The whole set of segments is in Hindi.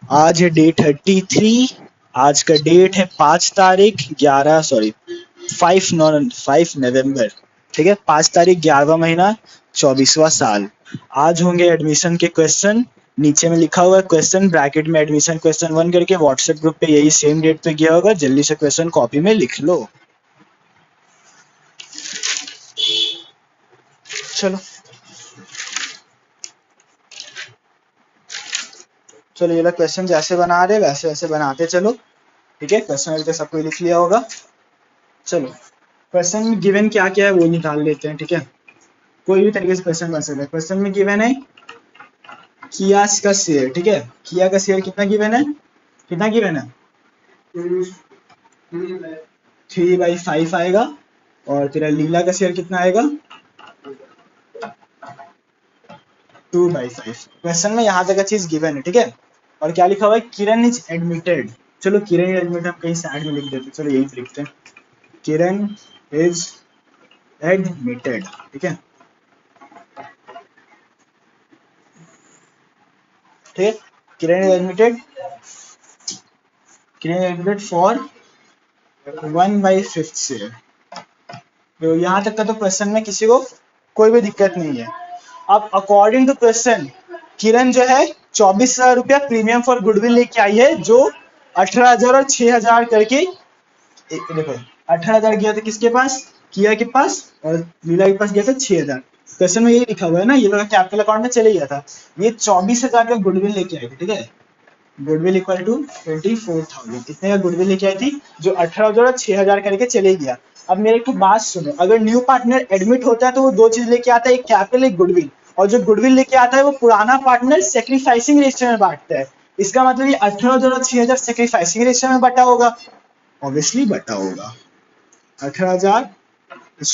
आज है डे 33। आज का डेट है 5 तारीख 5 नवंबर। ठीक है, 5 तारीख 11वां महीना 24वां साल। आज होंगे एडमिशन के क्वेश्चन। नीचे में लिखा हुआ है क्वेश्चन ब्रैकेट में एडमिशन क्वेश्चन 1 करके। व्हाट्सएप ग्रुप पे यही सेम डेट पे गया होगा, जल्दी से क्वेश्चन कॉपी में लिख लो। चलो चलो, ये लोग क्वेश्चन जैसे बना रहे वैसे वैसे बनाते चलो। ठीक है, क्वेश्चन तो सबको लिख लिया होगा। चलो, क्वेश्चन में गिवन क्या क्या है वो निकाल लेते हैं। ठीक है, कोई भी तरीके से क्वेश्चन बन सकता है। क्वेश्चन में गिवन है किया का शेयर। ठीक है, किया का शेयर कितना गिवन है, कितना गिवन है? 3/5 आएगा। और तेरा लीला का शेयर कितना आएगा? 2/5। क्वेश्चन में यहाँ तक का चीज गिवन है। ठीक है, और क्या लिखा हुआ है? Kiran is admitted. चलो, किरण इज एडमिटेड हम कहीं साइड में लिख देते हैं। चलो यही पे लिखते हैं, किरण इज एडमिटेड। ठीक है, ठीक है, Kiran is admitted, Kiran is admitted for 1/5 share. तो यहाँ तक का तो क्वेश्चन में किसी को कोई भी दिक्कत नहीं है। अब अकॉर्डिंग टू क्वेश्चन, किरण जो है 24,000 रुपया प्रीमियम फॉर गुडविल लेके आई है, जो 18,000 और 6,000 करके। देखो, 18,000 गया था किसके पास? किया के पास। और लीला के पास गया था 6,000। क्वेश्चन में यही लिखा हुआ है ना, ये लोग कैपिटल अकाउंट में चले गया था। ये 24,000 का गुडविल लेके आए थे। ठीक है, गुडविल इक्वल टू 24,000। कितने का गुडविल लेके आई थी? जो 18,000 और 6,000 करके चले गया। अब मेरे को बात सुनो, अगर न्यू पार्टनर एडमिट होता है तो वो दो चीज लेके आता है, एक कैपिटल एक गुडविल। और जो गुडविल लेके आता है वो पुराना पार्टनर सेक्रीफाइसिंग रेशियो में बांटता है। इसका मतलब ये 18,000 और 6,000 सेक्रीफाइसिंग रेशियो में बटा होगा। ऑब्वियसली बटा होगा। 18,000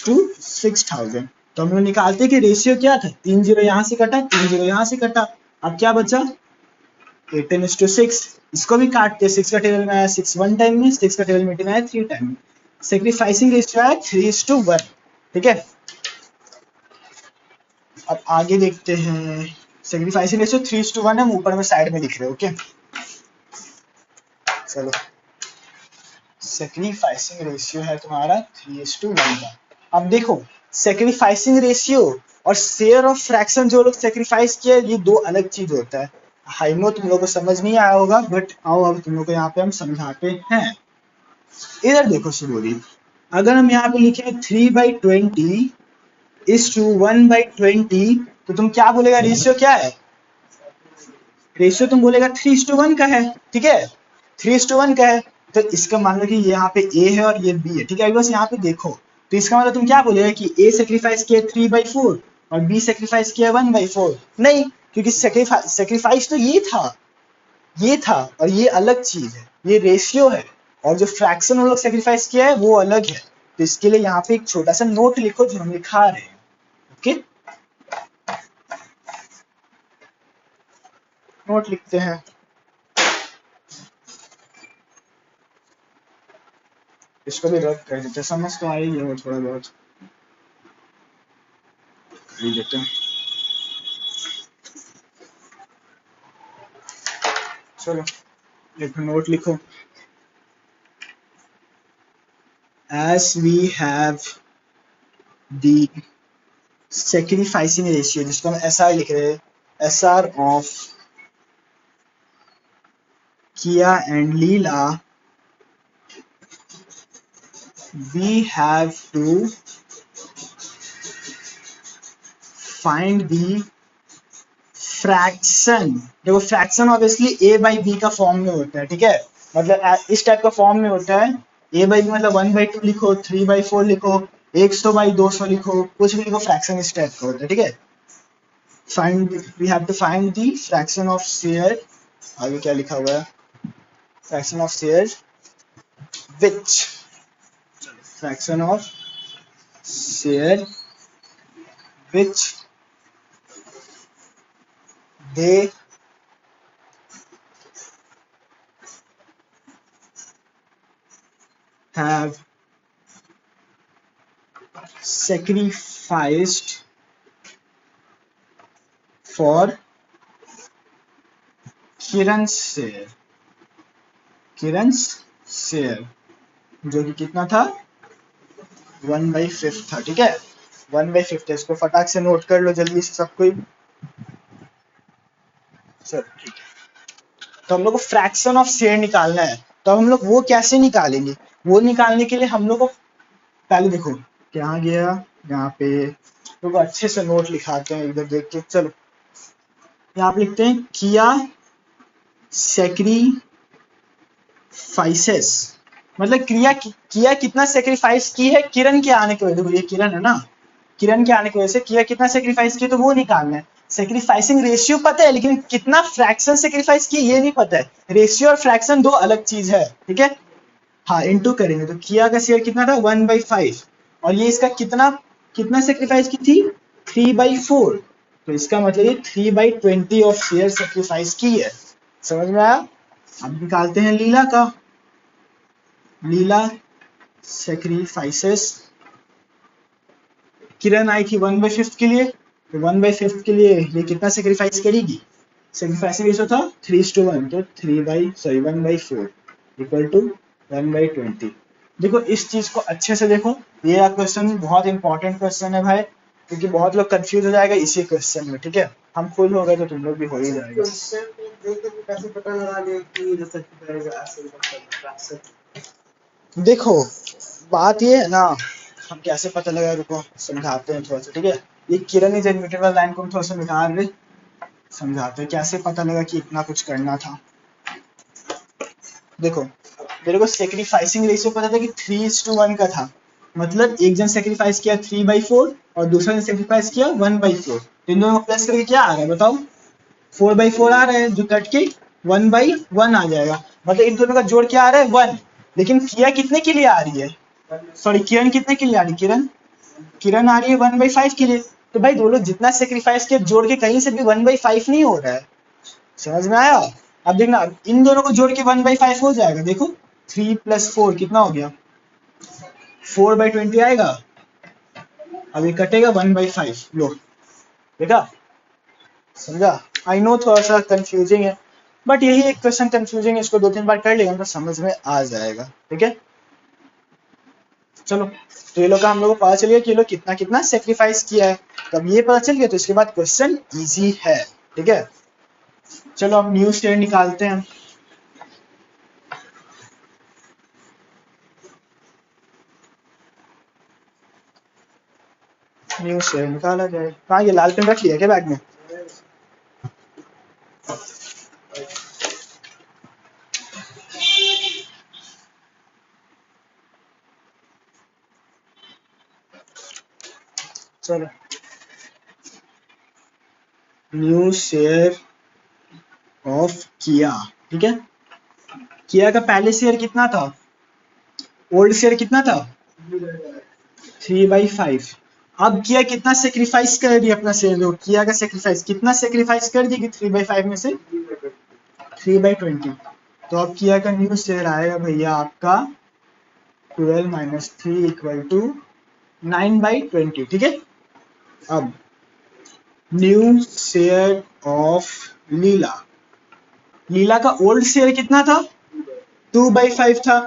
टू 6,000। तो हम लोग निकालते कि रेशियो क्या था? 3 जीरो यहाँ से कटा, 3 जीरो यहाँ से कटा। अब क्या बचा? 18:6। इसको भी काटते, 6 का टेबल में आया 6 वन टाइम में, 6 का टेबल में आया 3 टाइम में। सेक्रीफाइसिंग रेशियो आया 3:1। ठीक है, अब आगे देखते हैं। सेक्रीफाइसिंग रेशियो 3:1 है, हम ऊपर में साइड में लिख रहे हैं। ओके, चलो, सेक्रीफाइसिंग रेशियो है तुम्हारा 3:1 का। अब देखो, सेक्रीफाइसिंग रेशियो और शेयर ऑफ फ्रैक्शन जो लोग सेक्रीफाइस किया, ये दो अलग चीज होता है। आई नो तुम लोग को समझ नहीं आया होगा, बट आओ अब तुम लोग को यहाँ पे हम समझाते हैं। इधर देखो सुबोधी, अगर हम यहाँ पे लिखे 3/20 इज टू 1/20, तो तुम क्या बोलेगा? रेशियो क्या है? रेशियो तुम बोलेगा 3:1 का है। ठीक है, 3:1 का है। तो इसका मान लो कि यहाँ पे ए है और ये बी है। ठीक है, बस यहाँ पे देखो, तो इसका मतलब तुम क्या बोलेगा कि ए सेक्रीफाइस किया 3/4 और बी सेक्रीफाइस किया 1/4? नहीं, क्योंकि सेक्रीफाइस तो ये था, ये था, और ये अलग चीज है, ये रेशियो है। और जो फ्रैक्शन हम लोग सेक्रीफाइस किया है वो अलग है। तो इसके लिए यहाँ पे एक छोटा सा नोट लिखो जो हम लिखा रहे हैं। ओके, नोट लिखते हैं। इसको भी रद्द कर देते हैं, समझ तो आ ही है वो थोड़ा बहुत कर ही देते हैं। चलो, एक नोट लिखो। As we have the sacrificing ratio, जिसको हम एस आर लिख रहे हैं, S R of Kiya and Leela, we have to find the fraction. देखो, fraction obviously A by B का फॉर्म में होता है। ठीक है, मतलब इस टाइप का फॉर्म में होता है। ए बाई बी मतलब 1/2 लिखो, 3/4 लिखो, 100/200 लिखो, कुछ भी लिखो, फ्रैक्शन इस टाइप का होता है। ठीक है, find, we have to find the fraction of share. आगे क्या लिखा हुआ है? Fraction of share which, fraction of share which they have sacrificed for Kiran share, Kiran share जो कि कितना था 1/5 था। ठीक है 1/5 है, इसको फटाक से नोट कर लो जल्दी से सब कोई। चलो ठीक है, तो हम लोग को फ्रैक्शन ऑफ शेयर निकालना है, तो हम लोग वो कैसे निकालेंगे, वो निकालने के लिए हम लोग को पहले देखो क्या गया यहाँ पे, लोग अच्छे से नोट लिखाते हैं इधर देख के। चलो यहाँ पे लिखते हैं किया सैक्रिफाइसेस, मतलब किया कितना सेक्रीफाइस की है किरण के आने की वजह से। देखो ये किरण है ना, किरण के आने की वजह से किया कितना सेक्रीफाइस किया, तो वो निकालना है। सेक्रीफाइसिंग रेशियो पता है, लेकिन कितना फ्रैक्शन सेक्रीफाइस किया ये नहीं पता है। रेशियो और फ्रैक्शन दो अलग चीज है, ठीक है। हाँ इंटू करेंगे, तो किया का शेयर कितना था 1/5, और ये इसका कितना कितना सेक्रीफाइस की थी 3/4, तो इसका मतलब ये 3/20 ऑफ शेयर सेक्रीफाइस की है। समझ में आया। अब निकालते हैं लीला का। लीला सेक्रीफाइसेस, किरण आई थी 1/5 के लिए, तो 1/5 के लिए ये कितना सेक्रीफाइस करेगी, सेक्रीफाइसिंग रेशियो था 3:1, तो 1/4 इक्वल टू 1/20। देखो इस चीज को अच्छे से देखो, ये क्वेश्चन बहुत इंपॉर्टेंट क्वेश्चन है भाई, क्योंकि बहुत लोग कंफ्यूज हो जाएगा इसी क्वेश्चन में। ठीक है हम खुद हो गए तो तुम लोग भी हो ही जाएगा। देखो बात ये है ना, हम कैसे पता लगा, रुको समझाते हैं थोड़ा सा। ठीक है ये किरण इज एडमिटेड वाला लाइन को हम थोड़ा सा मिटा रहे, समझाते हैं कैसे पता लगा कि इतना कुछ करना था। देखो मेरे को सेक्रीफाइसिंग रेशियो पता था कि 3:1 का था, मतलब एक जन सेक्रीफाइस किया 3/4 और दूसरा ने सेक्रीफाइस किया 1/4, इन दोनों को प्लस करके क्या आ रहा है बताओ, 4/4 आ रहा है, जो कट के 1/1 आ जाएगा, मतलब इन दोनों का जोड़ क्या आ रहा है 1। लेकिन किया कितने के लिए आ रही है, सॉरी किरण कितने के लिए आ रही है, किरण आ रही है 1/5 के लिए। तो भाई दो लोग जितना सेक्रीफाइस किया जोड़ के कहीं से भी 1/5 नहीं हो रहा है। समझ में आया। अब देखना इन दोनों को जोड़ के 1/5 हो जाएगा, देखो 3 + 4 कितना हो गया 4/20 आएगा। अब ये कटेगा 1/5, लो देखा, समझा। आई नो थोड़ा सा कंफ्यूजिंग है, बट यही एक क्वेश्चन कंफ्यूजिंग है, इसको 2-3 बार कर लेगा तो समझ में आ जाएगा। ठीक है चलो, तो ये लोग का हम लोग को पता चल गया कि ये लोग कितना कितना सेक्रीफाइस किया है। तब ये पता चल गया तो इसके बाद क्वेश्चन इजी है। ठीक है चलो अब न्यू शेयर निकालते हैं। न्यू शेयर निकाला जाए, कहाँ ये लाल पेन रख लिया क्या बैग में। चलो न्यू शेयर ऑफ किया, ठीक है। किया का पहले शेयर कितना था, ओल्ड शेयर कितना था 3/5। अब किया कितना सेक्रीफाइस कर दिया अपना शेयर, दो किया का सेक्रीफाइस कितना सेक्रीफाइस कर दिया कि 3/5 में से 3/20। तो अब किया का न्यू शेयर आएगा भैया आपका 12 - 3 = 9/20। ठीक है अब न्यू शेयर ऑफ लीला, लीला का ओल्ड शेयर कितना था 2/5 था,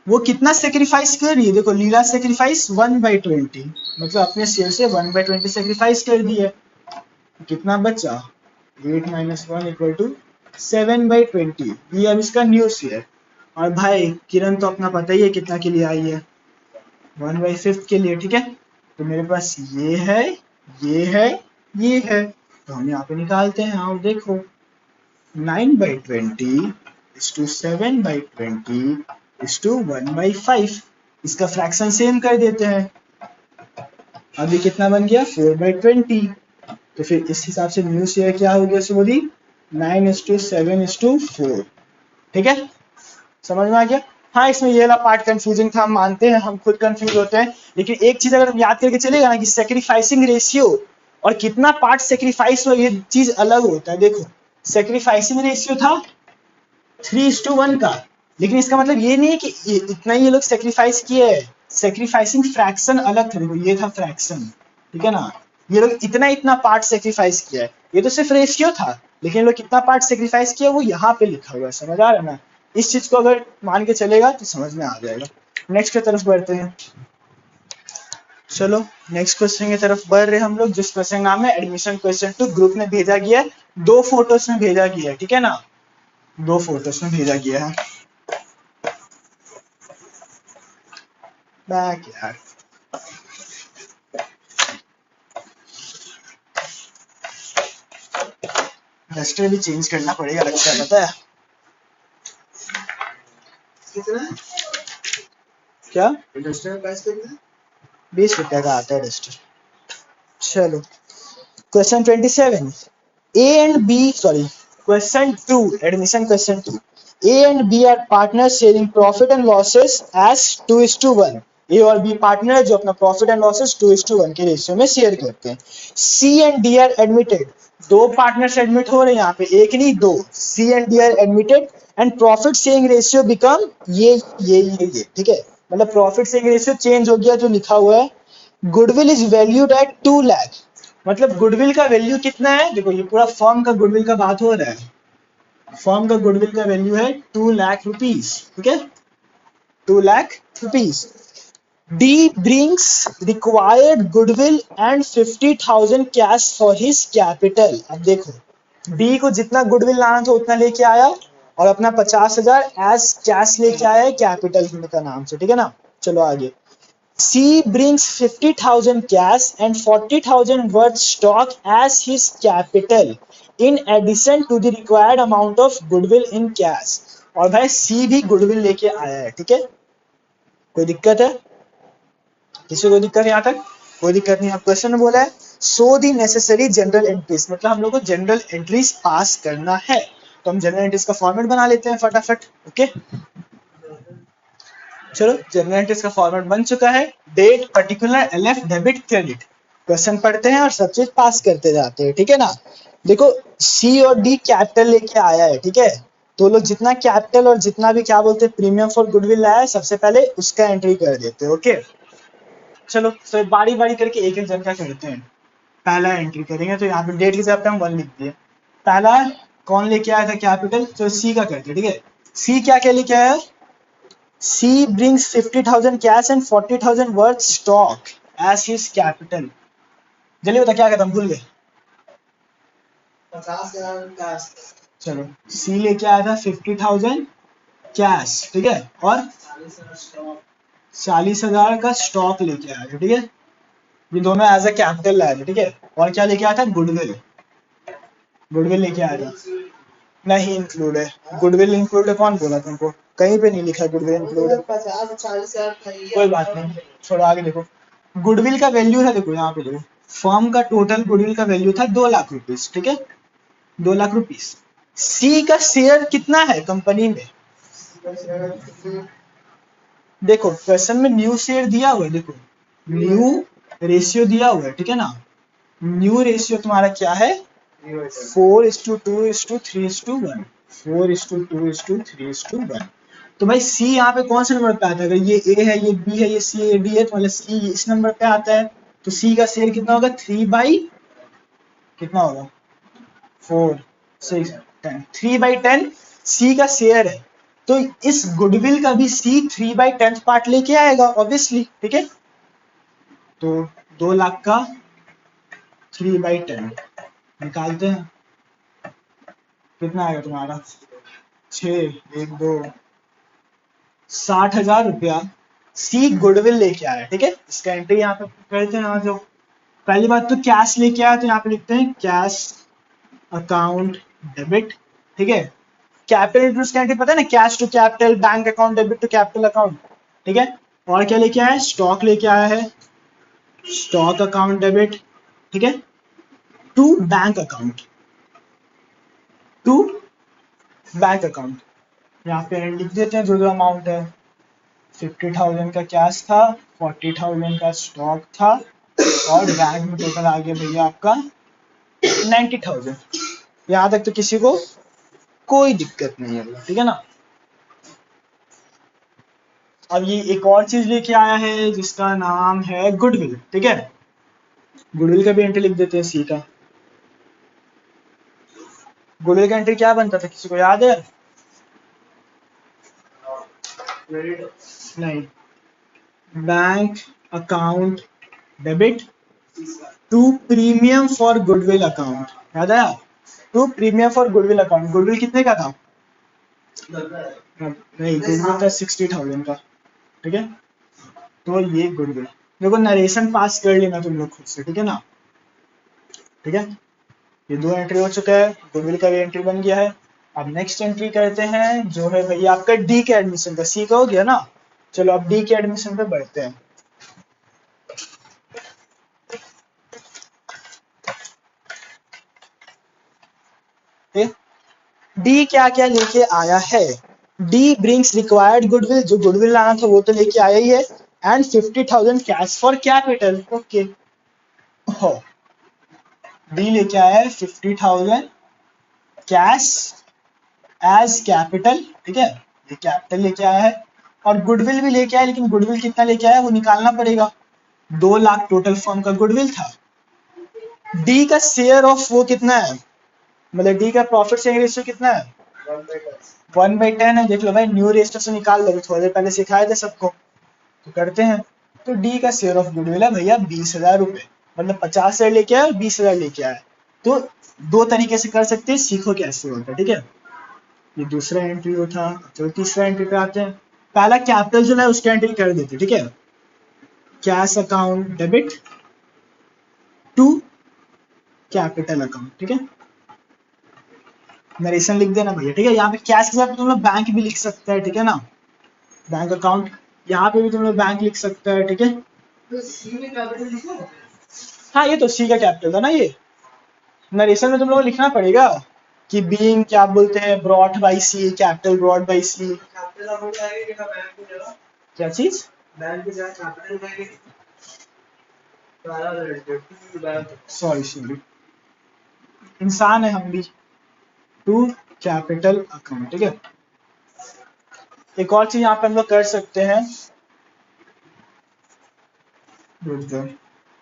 वो कितना सेक्रीफाइस कर रही है, देखो लीला सेक्रीफाइस 1/20, मतलब अपने शेयर से 1/20 सेक्रीफाइस कर दी है। कितना बचा 8 - 1 = 7/20, ये अब इसका न्यू शेयर। और भाई किरण तो अपना पता ही है कितना के लिए आई है 1/5 के लिए। ठीक है तो मेरे पास ये है ये है ये है, तो हम यहाँ पे निकालते हैं। और देखो 9/20 = 7/20 = 1/5, इसका फ्रैक्शन सेम कर देते हैं। अब ये कितना बन गया 4/20, तो फिर इस हिसाब से न्यू शेयर क्या हो गया सोरी 9:7:4। ठीक है समझ में आ गया। हाँ इसमें ये वाला पार्ट कंफ्यूजिंग था, हम मानते हैं हम खुद कंफ्यूज होते हैं, लेकिन एक चीज अगर हम याद करके चलेगा ना कि सेक्रीफाइसिंग रेशियो और कितना पार्ट सेक्रीफाइस हो ये चीज अलग होता है। देखो सेक्रीफाइसिंग रेशियो था 3:1 का, लेकिन इसका मतलब ये नहीं है कि इतना ही ये लोग सेक्रीफाइस किए है, सेक्रीफाइसिंग फ्रैक्शन अलग था। देखो ये था फ्रैक्शन, ठीक है ना, ये लोग इतना इतना पार्ट सेक्रीफाइस किया है, ये तो सिर्फ रेशियो था, लेकिन इन लोग कितना पार्ट सेक्रीफाइस किया वो यहाँ पे लिखा हुआ है, समझ आ रहा है ना। इस चीज को अगर मान के चलेगा तो समझ में आ जाएगा। नेक्स्ट की तरफ बढ़ते हैं। चलो नेक्स्ट क्वेश्चन की तरफ बढ़ रहे हम लोग, जिस क्वेश्चन नाम है एडमिशन क्वेश्चन टू। ग्रुप में भेजा गया है, 2 फोटोज में भेजा गया है, ठीक है ना, 2 फोटोज में भेजा गया है। बैक यार, रजिस्टर भी चेंज करना पड़ेगा लगता है, पता है कितना क्या रजिस्टर प्राइस कितना, 20 रुपया का आता है रजिस्टर। चलो question 27, A and B, sorry, question 2, admission question 2. A and B are partners sharing profit and losses as 2:1. A और B पार्टनर है जो अपना प्रॉफिट एंड लॉसेस 2:1 के रेशियो में शेयर करते हैं। C and D are admitted, 2 partners admit हो रहे हैं यहाँ पे, एक नहीं 2। C and D are admitted and profit sharing ratio become ये, ठीक है, मतलब प्रॉफिट शेयरिंग रेशियो चेंज हो गया जो लिखा हुआ है। Goodwill is valued at 2 lakh, मतलब गुडविल का वैल्यू कितना है, देखो ये पूरा फर्म का गुडविल का बात हो रहा है। फर्म का गुडविल का वैल्यू है 2 लाख रुपीस, ठीक है, 2 lakh rupees. D brings required goodwill and 50,000 cash for his capital. अब देखो डी को जितना गुडविल लाना था उतना लेके आया और अपना 50,000 एज कैश लेके आया है कैपिटल का नाम से, ठीक है ना। चलो आगे, C brings 50,000 cash and 40,000 worth stock as his capital in addition to the required amount of goodwill in cash। और भाई C भी गुडविल लेके आया है, ठीक है, कोई दिक्कत है किसी को दिक्कत यहाँ तक, कोई दिक्कत नहीं। अब क्वेश्चन में बोला है सो दी नेसेसरी जनरल एंट्रीज, मतलब हम लोग को जनरल एंट्रीज पास करना है, तो हम जनरल एंट्रीज का फॉर्मेट बना लेते हैं फटाफट। ओके चलो जनरल एंट्रीज का फॉर्मेट बन चुका है, date, particular, LF, debit, credit. Question पढ़ते हैं और सब चीज पास करते जाते हैं, ठीक है ना। देखो सी और डी कैपिटल लेके आया है, ठीक है, तो लोग जितना कैपिटल और जितना भी क्या बोलते हैं प्रीमियम फॉर गुडविल लाया है सबसे पहले उसका एंट्री कर देते हैं। ओके चलो तो बारी बारी करके एक एक जन का करते हैं। पहला एंट्री करेंगे तो यहाँ पे डेट की जगह पे हम 1 लिख दिए। पहला कौन लेके आया था कैपिटल, तो सी का करते हैं, ठीक है। सी क्या क्या लेके आया है, C brings 50,000 cash and 40,000 worth stock as his capital। जल्दी बता क्या कहता, हम भूल गए। 50,000 कैश, चलो C लेके आया था 50,000 कैश, ठीक है, और 40,000 का स्टॉक लेके आया था, ठीक है, ये दोनों एज अ कैपिटल लाया था, ठीक है। और क्या लेके आया था, गुडविल, गुडविल लेके आया था, नहीं इंक्लूड है, गुडविल इंक्लूड है, कौन बोला तुमको, कहीं पे नहीं लिखा गुडविल इंक्लूड है। 50-40,000 कोई बात नहीं, छोड़ो आगे देखो। गुडविल का वैल्यू है, देखो यहाँ पे देखो, फर्म का टोटल गुडविल का वैल्यू था 2 लाख रुपीस, ठीक है, 2 लाख रुपीस। सी का शेयर कितना है कंपनी में, देखो क्वेश्चन में न्यू शेयर दिया हुआ है, देखो न्यू रेशियो दिया हुआ है, ठीक है ना। न्यू रेशियो तुम्हारा क्या है, 4:2:3:1, 4:2:3:1। तो भाई सी यहाँ पे कौन से नंबर पे आता है, अगर ये ए है, ये बी है, ये सी है, डी है, तो मतलब सी इस नंबर पे आता है, तो सी का शेयर कितना होगा, 3/, कितना होगा, 4 6 10, 3/10 सी का शेयर है, तो इस गुडविल का भी सी 3/10 पार्ट लेके आएगा ऑब्वियसली, ठीक है। तो 2 लाख का 3/10 निकालते हैं, कितना आएगा तुम्हारा, 6 1 2 60,000 रुपया सी गुडविल लेके आया, ठीक है। इसका एंट्री यहाँ पे करते हैं। जो पहली बात तो कैश लेके आया, तो यहाँ पे लिखते हैं कैश अकाउंट डेबिट, ठीक है। कैपिटल इंटू उसका एंट्री पता है ना, cash to capital, bank account debit to capital account, ठीक है। और क्या लेके आया है, स्टॉक लेके आया है, स्टॉक अकाउंट डेबिट, ठीक है, to bank account, to bank account. यहाँ पे लिख देते हैं जो जो अमाउंट है, 50,000 का कैश था, 40,000 का स्टॉक था, और बैंक में टोटल आ गया भैया आपका 90,000। यहाँ तक तो किसी को कोई दिक्कत नहीं है, ठीक है ना। अब ये एक और चीज लेके आया है जिसका नाम है गुडविल, ठीक है, गुडविल का भी एंट्री लिख देते हैं सी का। गुडविल का एंट्री क्या बनता था, किसी को याद है? नहीं, bank account debit to premium for goodwill account, याद आया? To premium for goodwill account. Goodwill कितने का था? नहीं, गुडविल था 60,000 का, ठीक है। तो ये गुडविल, देखो नरेशन पास कर लेना तुम लोग खुद से, ठीक है ना, ठीक है। ये दो एंट्री हो चुका है, गुडविल का भी एंट्री बन गया है। अब नेक्स्ट एंट्री करते हैं जो है भैया आपका डी के एडमिशन का। सी का हो गया ना, चलो अब डी के एडमिशन पे बढ़ते हैं। डी क्या क्या लेके आया है? डी ब्रिंग्स रिक्वायर्ड गुडविल, जो गुडविल लाना था वो तो लेके आया ही है, and 50,000 cash for capital. Okay, हो डी लेके आया है 50,000 कैश एज कैपिटल, ठीक है, ये कैपिटल लेके आया है। और गुडविल भी लेके आया, लेकिन गुडविल कितना लेके आया वो निकालना पड़ेगा। 2 लाख टोटल फर्म का गुडविल था। डी का शेयर ऑफ वो कितना है, मतलब डी का प्रॉफिट शेयरिंग रेशियो कितना है? 1/10 है। देख लो भाई, न्यू रेशियो से निकाल लो, थोड़ी देर पहले सिखाए थे सबको, तो करते हैं। तो डी का शेयर ऑफ गुडविल है भैया 20,000 रुपए, मतलब 50,000 लेके आया और 20,000 लेके आया। तो दो तरीके से कर सकते हैं, सीखो कैसे होता है, ठीक है। ये दूसरा एंट्री उठा, चलो तीसरा एंट्री पे आते हैं। पहला कैपिटल जो है उसका एंट्री कर देते, ठीक है। Cash account debit to capital account, ठीक है। नरेशन लिख देना भैया, ठीक है। यहाँ पे कैश के साथ तुम लोग बैंक भी लिख सकते हैं, ठीक है ना, बैंक अकाउंट। यहाँ पे भी तुम लोग बैंक लिख सकते हैं, ठीक है। हाँ, ये तो सी का कैपिटल था ना। ये नरेशन में तुम लोग को लिखना पड़ेगा कि बीइंग क्या बोलते हैं, brought by C, capital brought by C. क्या चीज? सॉरी सॉरी, इंसान है हम भी। टू कैपिटल अकाउंट, ठीक है। एक और चीज यहाँ पे हम लोग कर सकते हैं,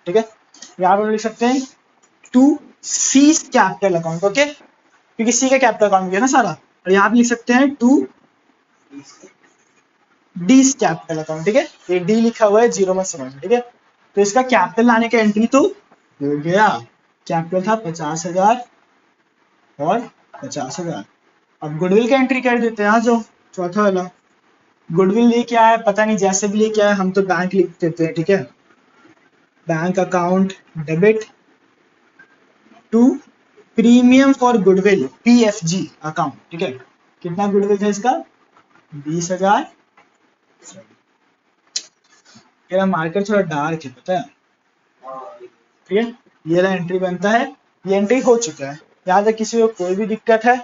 ठीक है, यहाँ पे लिख सकते हैं to C capital account, okay, क्योंकि सी का कैपिटल अकाउंट गया ना सारा। और यहाँ पे लिख सकते हैं टू डी कैपिटल अकाउंट, ठीक है। ये डी लिखा हुआ है, जीरो मत समझ, ठीक है। तो इसका कैपिटल लाने का एंट्री तो हो गया, कैपिटल था 50,000 और 50,000। अब गुडविल का एंट्री कर देते हैं, आ जाओ चौथा वाला। गुडविल लेके आया, पता नहीं जैसे भी लेके आया, हम तो बैंक लिख देते हैं, ठीक है। Bank account debit to premium for goodwill PFG account, ठीक है। कितना गुडविल था इसका? 20,000। मेरा मार्कर थोड़ा डार्क है, पता है, ठीक है। ये वाला एंट्री बनता है, ये एंट्री हो चुका है। यहाँ तक किसी को कोई भी दिक्कत है?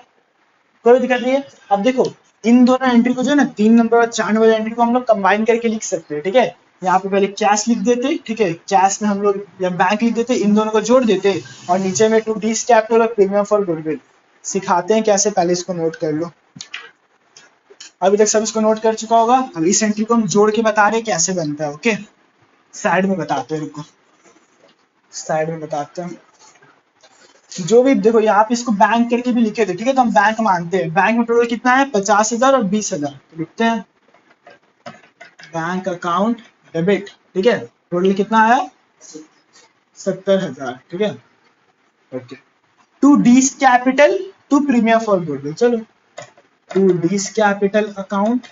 कोई दिक्कत नहीं है। अब देखो, इन दोनों एंट्री को जो है ना, 3 नंबर और 4 नंबर एंट्री को हम लोग कंबाइन करके लिख सकते हैं, ठीक है। यहाँ पे पहले कैश लिख देते, ठीक है, कैश में हम लोग या बैंक लिख देते, इन दोनों को जोड़ देते, और नीचे में टू डी कैपिटल और प्रीमियम फॉर गुडविल। सिखाते हैं कैसे, पहले इसको नोट कर लो। अभी तक सब इसको नोट कर चुका होगा। अब इस एंट्री को हम जोड़ के बता रहे हैं कैसे बनता है, ओके। साइड में बताते हैं, रुको, साइड में बताते हैं। जो भी देखो, यहाँ पे इसको बैंक करके भी लिखे थे, ठीक है। तो हम बैंक मानते हैं। बैंक में टोटल कितना है? 50,000 और 20,000। तो लिखते हैं बैंक अकाउंट डेबिट, ठीक है। टोटल कितना आया? 70,000, ठीक है, okay. To D's capital to premium for goodwill, चलो to D's capital account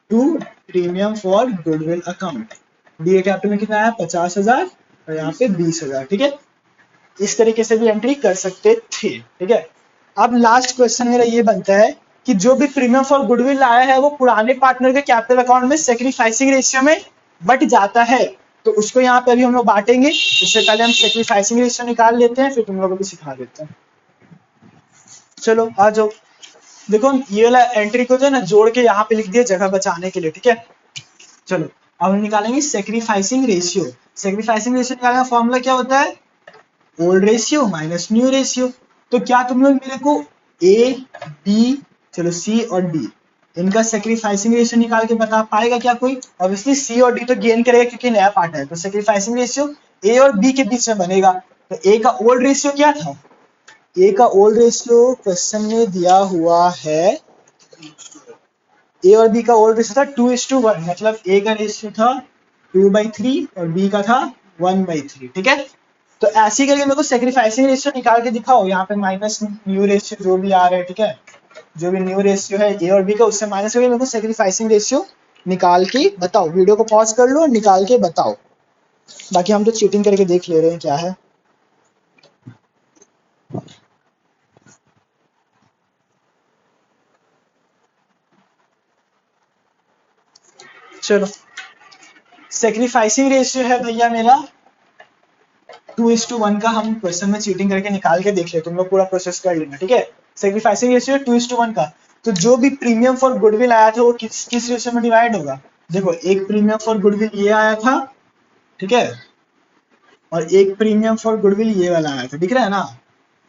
to premium for goodwill account. D capital में कितना आया? 50,000 और यहाँ पे 20,000, ठीक है। इस तरीके से भी एंट्री कर सकते थे, ठीक है। अब लास्ट क्वेश्चन मेरा ये बनता है कि जो भी प्रीमियम फॉर गुडविल आया है वो पुराने पार्टनर के कैपिटल अकाउंट में सैक्रिफाइसिंग रेशियो में बट जाता है, तो उसको यहाँ पे अभी हम लोग बांटेंगे। इससे पहले हम सैक्रिफाइसिंग रेशियो निकाल लेते हैं, फिर तुम लोगों को भी सिखा देते हैं। चलो आ जाओ, देखो ये वाला एंट्री को जो है ना जोड़ के यहाँ पे लिख दिया जगह बचाने के लिए, ठीक है। चलो अब हम निकालेंगे सैक्रिफाइसिंग रेशियो। सैक्रिफाइसिंग रेशियो निकालने का फॉर्मूला क्या होता है? Old ratio minus new ratio. तो क्या तुम लोग मेरे को ए बी, चलो सी और डी, इनका सैक्रिफाइसिंग रेशियो निकाल के बता पाएगा क्या कोई? ऑब्वियसली सी और डी तो गेन करेगा क्योंकि नया पार्ट है, तो सैक्रिफाइसिंग रेशियो ए और बी के बीच में बनेगा। तो ए का ओल्ड रेशियो क्या था? ए का ओल्ड रेशियो क्वेश्चन में दिया हुआ है, ए और बी का ओल्ड रेशियो था 2:1, मतलब ए का रेशियो था 2/3 और बी का था 1/3, ठीक है। तो ऐसे करके मेरे को सेक्रीफाइसिंग रेशियो निकाल के दिखाओ, यहाँ पे माइनस न्यू रेशियो जो भी आ रहा है, ठीक है, जो भी न्यू रेशियो है ए और बी का उससे माइनस करके मेरे को सेक्रीफाइसिंग रेशियो निकाल के बताओ। वीडियो को पॉज कर लो और निकाल के बताओ, बाकी हम तो चीटिंग करके देख ले रहे हैं क्या है। चलो, सेक्रीफाइसिंग रेशियो है भैया मेरा 2:1 का। हम क्वेश्चन में चीटिंग करके निकाल के देख ले, तुम लोग पूरा प्रोसेस कर लेना, ठीक है। सेक्रीफाइसिंग रेशियो 2:1 का। तो जो भी प्रीमियम फॉर गुडविल आया था वो किस रेशियो में डिवाइड होगा? देखो, एक प्रीमियम फॉर गुडविल ये आया था, ठीक है, और एक प्रीमियम फॉर गुडविल ये वाला आया था, दिख रहा है ना।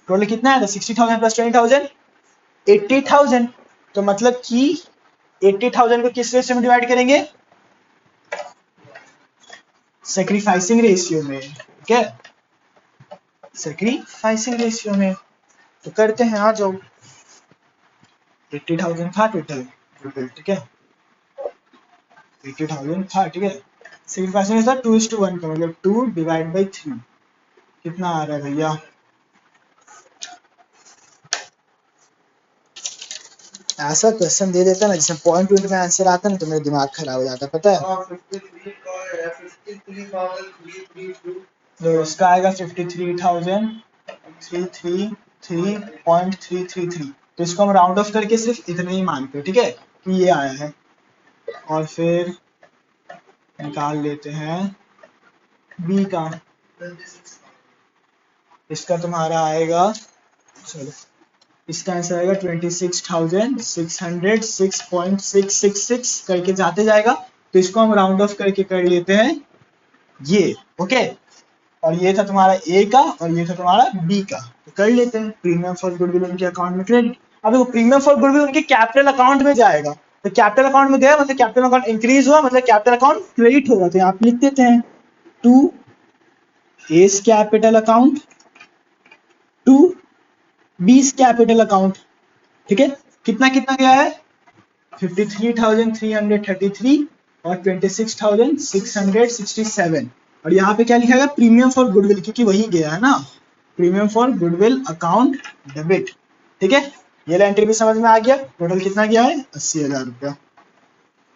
टोटल कितना आया था? 60,000 प्लस 20,000, 80,000। तो मतलब कि 80,000 को किस रेशियो में डिवाइड करेंगे? सेक्रीफाइसिंग रेशियो में, ठीक है, सेक्रीफाइसिंग रेशियो में। तो करते हैं, आ जाओ। 80,000 था टोटल, ठीक है, 80,000 था, ठीक है। सेक्रीफाइसिंग था 2:1 का, मतलब 2/3 कितना आ रहा है भैया? ऐसा क्वेश्चन दे देता ना जिसमें पॉइंट में आंसर आता ना तो मेरा दिमाग खराब हो जाता, पता है। तो इसका आएगा 53,333.333। तो इसको हम राउंड ऑफ करके सिर्फ इतना ही मानते हैं, ठीक है, कि ये आया है। और फिर निकाल लेते हैं बी का। इसका तुम्हारा आएगा, चलो, इसका आंसर आएगा 26,606.666 करके जाते जाएगा। तो इसको हम राउंड ऑफ करके कर लेते हैं ये, ओके। और ये था तुम्हारा ए का और ये था तुम्हारा बी का। तो कर लेते हैं प्रीमियम फॉर गुडविल उनके अकाउंट में क्रेडिट। अब देखो, प्रीमियम फॉर गुडविल उनके कैपिटल अकाउंट में जाएगा, तो कैपिटल अकाउंट में गया मतलब कैपिटल अकाउंट इंक्रीज हुआ, मतलब कैपिटल अकाउंट क्रेडिट होगा। तो यहाँ पे लिख देते हैं to S capital account to B's capital account, ठीक है। कितना कितना गया है? 53,333 और 26,667। और यहाँ पे क्या लिखा है? प्रीमियम फॉर गुडविल, क्योंकि वही गया है ना, premium for goodwill account debit, ठीक है। ये एंट्री भी समझ में आ गया। टोटल कितना गया है? 80,000 रुपया,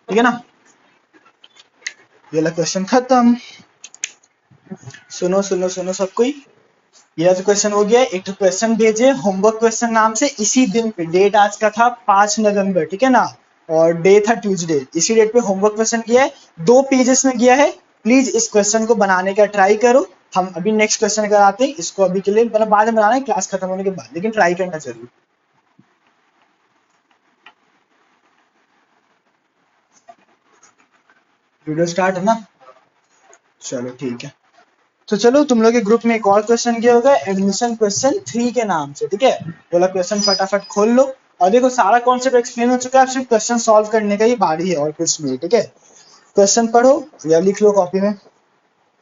ठीक है ना। ये क्वेश्चन खत्म। सुनो सुनो सुनो सब कोई, ये तो क्वेश्चन हो गया। एक क्वेश्चन भेजे होमवर्क क्वेश्चन नाम से इसी दिन पे, डेट आज का था 5 नवंबर, ठीक है ना, और डे था ट्यूसडे। इसी डेट पे होमवर्क क्वेश्चन किया है, 2 पेजेस में किया है। प्लीज इस क्वेश्चन को बनाने का ट्राई करो। हम अभी नेक्स्ट क्वेश्चन कराते हैं, इसको अभी के लिए मतलब बाद में बनाना है क्लास खत्म होने के बाद, लेकिन ट्राई करना जरूर। वीडियो स्टार्ट है ना? चलो ठीक है। तो चलो, तुम लोग के ग्रुप में एक और क्वेश्चन किया होगा एडमिशन क्वेश्चन 3 के नाम से, ठीक है। बोला क्वेश्चन फटाफट खोल लो और देखो, सारा कॉन्सेप्ट एक्सप्लेन हो चुका है, अब सिर्फ क्वेश्चन सॉल्व करने का ही बारी है और कुछ नहीं, ठीक है। क्वेश्चन पढ़ो या लिख लो कॉपी में।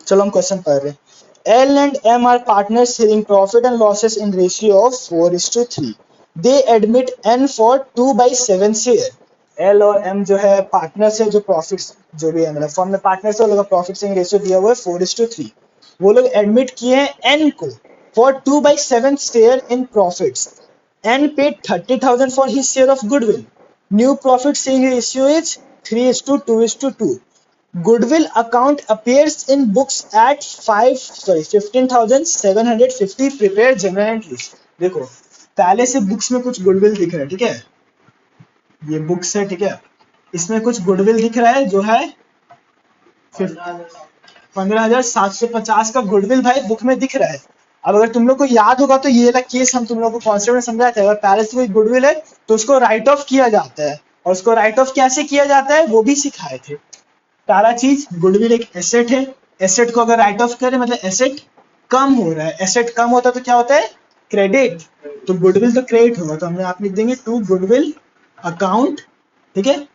चलो हम क्वेश्चन पढ़ रहे हैं। L and M are partners sharing profit and losses in ratio of 4:3. They admit N for 2/7 share. L और M जो है पार्टनर्स है, जो प्रॉफिट्स जो भी है मतलब फर्म में पार्टनर्स है, वो लोग का प्रॉफिट शेयरिंग रेशियो दिया हुआ है 4:3। वो लोग एडमिट किए हैं N को for 2/7 share in profits. N paid 30,000 for his share of goodwill. New profit sharing ratio is 3:2:2. Goodwill account appears in books at 15,750 prepared general entries. देखो, पहले से बुक्स में कुछ गुडविल दिख रहा है, ठीक है, ये बुक्स है, ठीक है, इसमें कुछ गुडविल दिख रहा है जो है 15,750 का गुडविल भाई बुक में दिख रहा है। अब अगर तुम लोग को याद होगा तो ये वाला केस हम तुम लोग को कॉन्सेप्ट में समझाया था। अगर पहले से कोई गुडविल है तो उसको राइट ऑफ किया जाता है, और उसको राइट ऑफ कैसे किया जाता है वो भी सिखाए थे। पहला चीज, गुडविल एक एसेट है, एसेट को अगर राइट ऑफ करें मतलब एसेट कम हो रहा है, एसेट कम होता है तो क्या होता है? क्रेडिट। तो गुडविल तो क्रेडिट होगा, तो हम आप लिख देंगे टू गुडविल अकाउंट, ठीक है,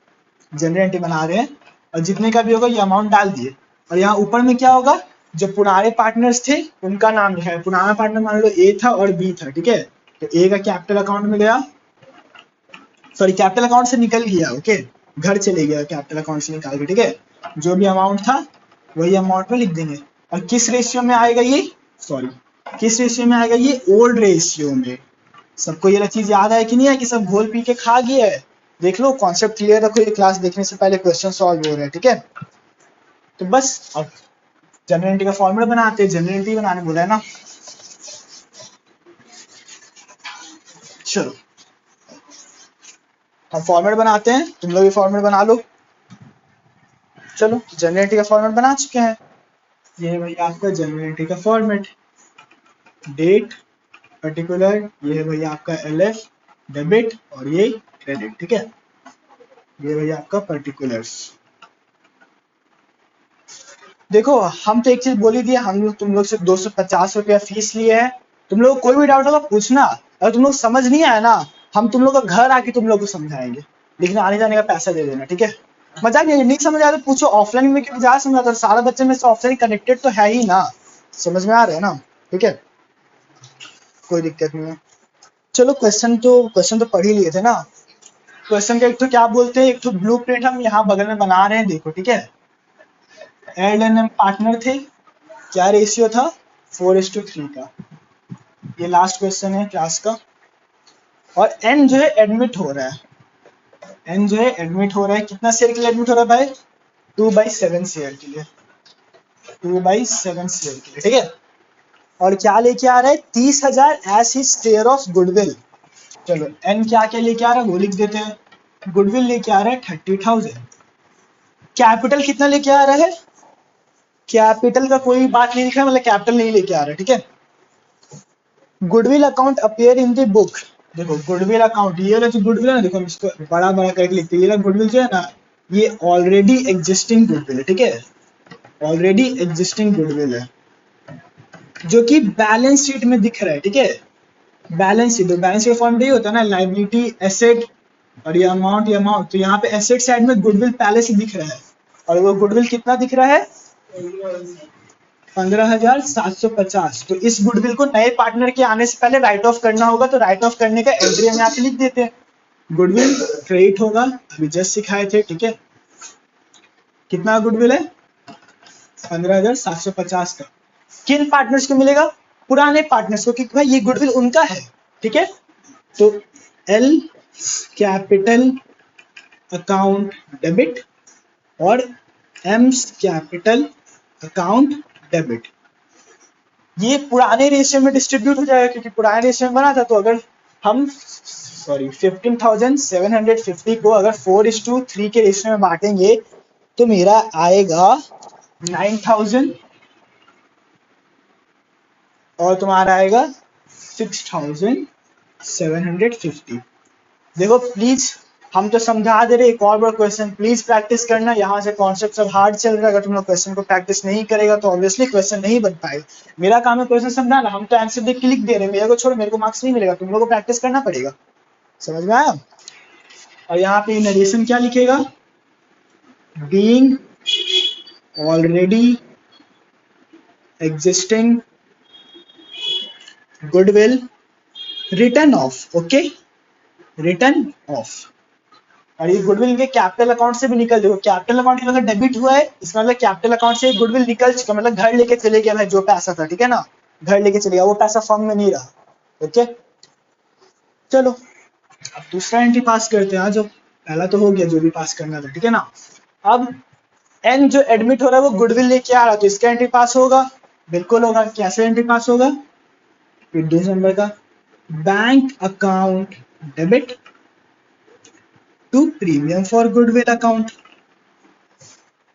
जनरल एंट्री बना रहे हैं, और जितने का भी होगा ये अमाउंट डाल दिए। और यहाँ ऊपर में क्या होगा? जो पुराने पार्टनर्स थे उनका नाम लिखा है। पुराना पार्टनर मान लो ए था और बी था, ठीक है, तो ए का कैपिटल अकाउंट में गया, सॉरी कैपिटल अकाउंट से निकल गया, ओके घर चले गया कैपिटल अकाउंट से निकाल के, ठीक है। जो भी अमाउंट था वही अमाउंट में लिख देंगे। और किस रेशियो में आएगा ये, सॉरी किस रेशियो में आएगा ये, ओल्ड रेशियो में। सबको ये चीज याद है कि नहीं है कि सब घोल पी के खा गया है? देख लो, कॉन्सेप्ट क्लियर रखो, ये क्लास देखने से पहले क्वेश्चन सॉल्व हो रहे हैं, ठीक है। तो बस अब जनरलिटी का फॉर्मूला बनाते हैं, जनरलिटी बनाने बोला है ना। चलो हम फॉर्मेट बनाते हैं, तुम लोग भी फॉर्मेट बना लो। चलो जनरलिटी का फॉर्मेट बना चुके हैं, ये है भाई आपका जनरलिटी का फॉर्मेट। डेट पर्टिकुलर, ये है भाई आपका एलएफ डेबिट और ये क्रेडिट, ठीक है। ये भाई आपका पर्टिकुलर्स। देखो हम तो एक चीज बोली थी, हम लोग तुम लोग से 250 रुपया फीस लिए हैं। तुम लोग कोई भी डाउट होगा पूछना, अगर तुम लोग समझ नहीं आया ना, हम तुम लोग का घर आके तुम लोग को समझाएंगे, लेकिन आने जाने का पैसा दे देना, ठीक है। मजाक नहीं समझ आया तो पूछो, ऑफलाइन में क्यों जा समझा, तो सारा बच्चे में से ऑफलाइन कनेक्टेड तो है ही ना, समझ में आ रहा है ना, ठीक है, कोई दिक्कत नहीं है। चलो क्वेश्चन तो पढ़ ही लिए थे ना। क्वेश्चन का एक तो क्या बोलते हैं, एक तो ब्लू प्रिंट हम यहाँ बगल में बना रहे हैं, देखो ठीक है। एड एंड एम पार्टनर थे, क्या रेशियो था 4:3 का, ये लास्ट क्वेश्चन है क्लास का। और एन जो है एडमिट हो रहा है, एन जो है एडमिट हो रहा है, कितना शेयर के लिए एडमिट हो रहा है भाई, 2/7 शेयर के लिए, 2/7 शेयर के लिए, ठीक है। और क्या लेके आ रहा है, 30,000 as his share of goodwill. चलो एन क्या क्या लेके आ रहा है वो लिख देते हैं। गुडविल लेके आ रहा है 30,000। कैपिटल कितना लेके आ रहा है, कैपिटल का कोई बात नहीं लिखा है, मतलब कैपिटल नहीं लेके आ रहा है, ठीक है। Goodwill account appear in the book, देखो गुडविल अकाउंट, ये वाला जो गुडविल है ना, देखो हम इसको बड़ा बड़ा करके लिखते हैं, ये गुडविल जो है ना, ये ऑलरेडी एग्जिस्टिंग गुडविल है, ठीक है, ऑलरेडी एग्जिस्टिंग गुडविल है, जो कि बैलेंस शीट में दिख रहा है, ठीक है। Balance sheet, balance sheet form यही होता है ना, लाइबिलिटी एसेट और ये अमाउंट, तो यहाँ पे एसेट साइड में गुडविल पहले से दिख रहा है, और वो गुडविल कितना दिख रहा है, 15,750। तो इस गुडविल को नए पार्टनर के आने से पहले राइट ऑफ करना होगा, तो राइट ऑफ करने का एंट्री हम यहाँ पे लिख देते हैं। गुडविल क्रेडिट होगा, अभी जस्ट सिखाए थे, ठीक है। कितना गुडविल है, 15,750 का। किन पार्टनर्स को मिलेगा, पुराने पार्टनर्स को, क्योंकि भाई ये गुडविल उनका है, ठीक है। तो एल कैपिटल अकाउंट डेबिट और एम कैपिटल अकाउंट डेबिट, ये पुराने रेशियो में डिस्ट्रीब्यूट हो जाएगा, क्योंकि पुराने रेशियो में बना था। तो अगर हम 15,750 को अगर 4:3 के रेशियो में बांटेंगे तो मेरा आएगा 9,000 और तुम्हारा आएगा 6,750। देखो प्लीज, हम तो समझा दे रहे, एक और बड़ा क्वेश्चन प्लीज प्रैक्टिस करना। यहाँ से कॉन्सेप्ट सब हार्ड चल रहा है, अगर तुम लोग क्वेश्चन को प्रैक्टिस नहीं करेगा तो ऑब्वियसली क्वेश्चन नहीं बन पाएगा। मेरा काम है क्वेश्चन समझाना, हम तो आंसर देख के लिख दे रहे हैं, मेरे को छोड़ो, मेरे को मार्क्स नहीं मिलेगा, तुम लोगों को प्रैक्टिस करना पड़ेगा, समझ में आया। और यहाँ पे नरेशन क्या लिखेगा, being already existing goodwill return of, okay, return of. और ये गुडविल के कैपिटल अकाउंट से भी निकल, देखो कैपिटल अकाउंट अगर डेबिट हुआ है, इसका मतलब कैपिटल अकाउंट से गुडविल निकल चुका, मतलब घर लेके चले गया भाई, जो पैसा था, ठीक है ना, घर लेके चले गया, वो पैसा फर्म में नहीं रहा, ओके। चलो अब दूसरा एंट्री पास करते हैं, जो पहला तो हो गया जो भी पास करना था, ठीक है ना। अब एन जो एडमिट हो रहा है वो गुडविल लेके आ रहा है, तो इसका एंट्री पास होगा, बिल्कुल होगा। कैसे एंट्री पास होगा, फिर 2 नंबर का bank account debit to premium for goodwill account,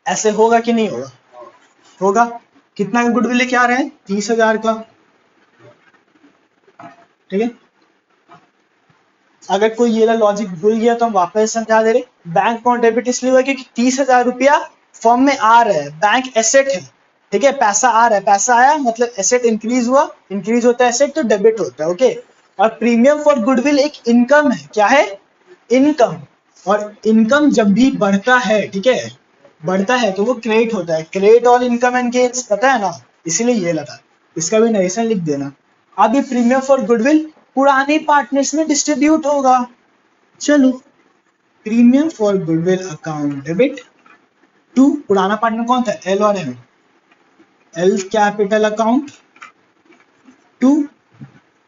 ऐसे होगा कि नहीं होगा, होगा। कितना का गुडविल लेके आ रहे हैं, 30,000 का, ठीक है। अगर कोई ये लॉजिक भूल गया तो हम वापस समझा दे रहे, बैंक अकाउंट डेबिट इसलिए हुआ क्योंकि 30,000 रुपया फॉर्म में आ रहा है, बैंक एसेट है, ठीक है, पैसा आ रहा है, पैसा आया मतलब एसेट इंक्रीज हुआ, इंक्रीज होता है एसेट तो डेबिट होता है, ओके। और प्रीमियम फॉर गुडविल एक इनकम है, क्या है, इनकम। और इनकम जब भी बढ़ता है, ठीक है, बढ़ता है तो वो क्रेडिट होता है, credit all income and gains, पता है ना, इसीलिए ये लगा, इसका भी नरेशन लिख देना। अब ये प्रीमियम फॉर गुडविल पुराने पार्टनर्स में डिस्ट्रीब्यूट होगा। चलो, premium for goodwill account debit to, पुराना पार्टनर कौन था, एल और M, L capital account to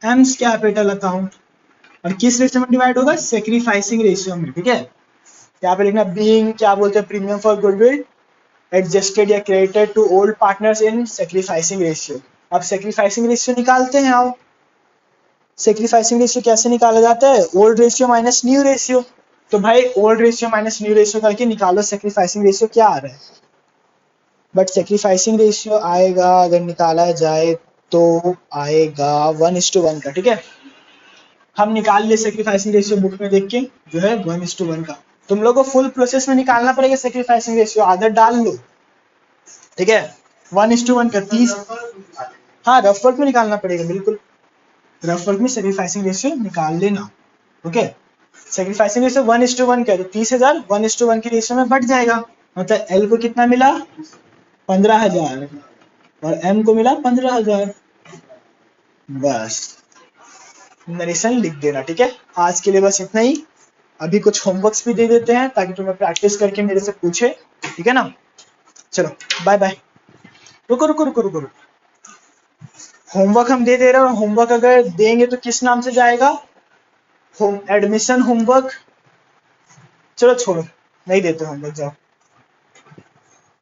M's capital account, और किस रेशियो में डिवाइड होगा, सेक्रीफाइसिंग रेशियो में। ठीक है, यहाँ पे लिखना बीइंग क्या बोलते हैं, प्रीमियम फॉर गुडविल एडजस्टेड या credited to old partners in sacrificing ratio. अब सेक्रीफाइसिंग रेशियो निकालते हैं। आओ, सेक्रीफाइसिंग रेशियो कैसे निकाला जाता है, old ratio minus new ratio. तो भाई old ratio minus new ratio करके निकालो सेक्रीफाइसिंग रेशियो क्या आ रहा है। बट सेक्रीफाइसिंग रेशियो आएगा अगर निकाला जाए तो आएगा 1:1 का। ठीक है, हम निकाल ले सेक्रीफाइसिंग रेशियो बुक में देख के, जो है 1:1 का। तुम लोग को फुल प्रोसेस में निकालना पड़ेगा सेक्रीफाइसिंग रेशियो, आदत डाल लो। ठीक है, 1:1 का 30, हाँ रफ वर्क में निकालना पड़ेगा, बिल्कुल रफ वर्क में सेक्रीफाइसिंग रेशियो निकाल लेना। ओके, सेक्रीफाइसिंग रेशियो 1:1 का, तो 30,000 1:1 की रेशियो में बढ़ जाएगा। मतलब एल को कितना मिला, 15,000, और एम को मिला 15,000। बस नरेशन लिख देना। ठीक है, आज के लिए बस इतना ही। अभी कुछ होमवर्क्स भी दे देते हैं ताकि तुम्हें प्रैक्टिस करके मेरे से पूछे। ठीक है ना, चलो बाय बाय। रुको रुको रुको रुको रुको, होमवर्क हम दे दे रहे हैं, और होमवर्क अगर देंगे तो किस नाम से जाएगा, होम एडमिशन होमवर्क। चलो छोड़ो, नहीं देते होमवर्क, जाओ।